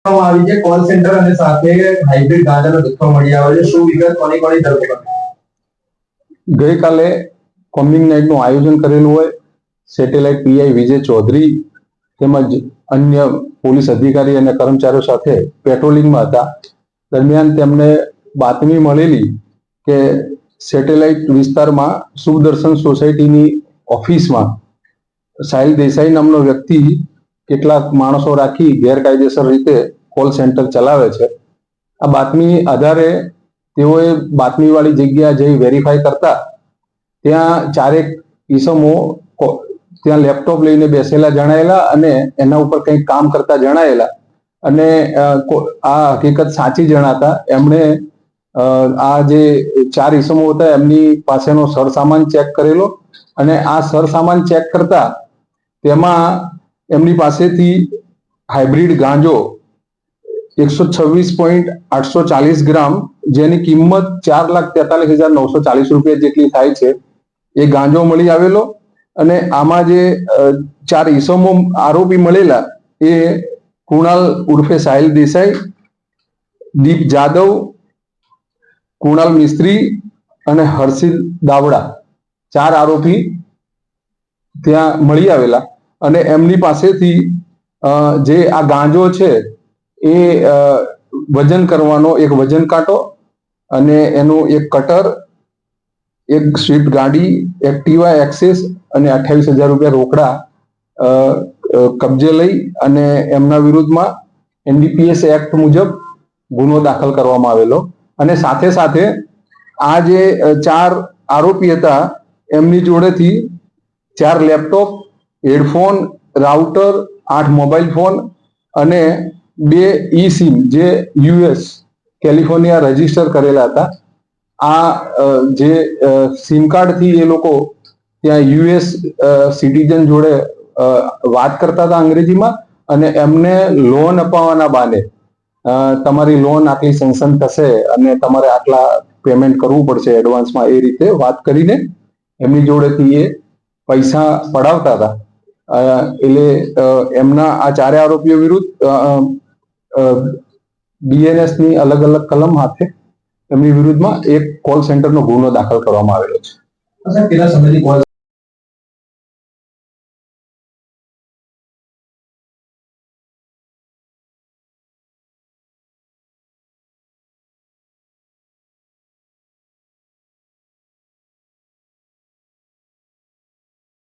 આવી છે call centre અને સાથે હાઇબ્રિડ ગાંજાનો જથ્થો મળી આવ્યો છે. શું વિગત કોની કોની ધરપકડ? ગઈકાલે કોમ્બિંગ નાઇટનું આયોજન કરેલું હોય સેટેલાઇટ પીઆઈ વિજય ચૌધરી તેમજ અન્ય પોલીસ અધિકારી અને કર્મચારીઓ સાથે પેટ્રોલિંગમાં હતા. દરમિયાન તેમને બાતમી મળેલી કે સેટેલાઇટ વિસ્તારમાં સુદર્શન સોસાયટીની ઓફિસમાં સાહિલ દેસાઈ નામનો વ્યક્તિ કેટલાક માણસો રાખી ગેરકાયદેસર રીતે કોલ સેન્ટર ચલાવે છે. આ બાતમી આધારે તેઓએ બાતમીવાળી જગ્યા જઈ વેરીફાઈ કરતા ત્યાં ચારેક ઈસમો ત્યાં લેપટોપ લઈને બેસેલા જણાયેલા અને એના ઉપર કંઈક કામ કરતા જણાયેલા અને આ હકીકત સાચી જણાતા એમણે આ જે ચાર ઈસમો હતા એમની પાસેનો સરસામાન ચેક કરેલો અને આ સરસામાન ચેક કરતા તેમાં એમની પાસેથી હાઇબ્રિડ ગાંજો 126.840 ગ્રામ જેની કિંમત 4,43,940 રૂપિયા જેટલી થાય છે એ ગાંજો મળી આવેલો. અને આમાં જે ચાર ઈસમો આરોપી મળેલા એ કુણાલ ઉર્ફે સાહિલ દેસાઈ, દીપ જાદવ, કુણાલ મિસ્ત્રી અને હર્ષિલ દાવડા ચાર આરોપી ત્યાં મળી આવેલા. અને એમની પાસેથી જે આ ગાંજો છે એ વજન કરવાનો એક વજન કાંટો અને એનું એક કટર, એક સ્વિફ્ટ ગાડી એક્ટિવા એક્સેસ અને 28,000 રૂપિયા રોકડા કબજે લઈ અને એમના વિરુદ્ધમાં એનડીપીએસ એક્ટ મુજબ ગુનો દાખલ કરવામાં આવેલો. અને સાથે સાથે આ જે ચાર આરોપી હતા એમની જોડેથી 4 laptop, headphone, router, 8 mobile phone અને 2 ઈ સિમ જે યુએસ કેલિફોર્નિયા રજીસ્ટર કરેલા હતા. આ જે સિમ કાર્ડથી એ લોકો ત્યાં યુએસ સિટીઝન જોડે વાત કરતા હતા અંગ્રેજીમાં અને એમને લોન અપાવવાના બહાને તમારી લોન આટલી સેન્કશન થશે અને તમારે આટલા પેમેન્ટ કરવું પડશે એડવાન્સમાં, એ રીતે વાત કરીને એમની જોડેથી એ પૈસા પડાવતા હતા. એટલે એમના આ ચારે આરોપીઓ વિરુદ્ધ બીએનએસની અલગ અલગ કલમ હાથે એમની વિરુદ્ધમાં એક કોલ સેન્ટરનો ગુનો દાખલ કરવામાં આવેલો છે. કેટલા સમયથી કોલ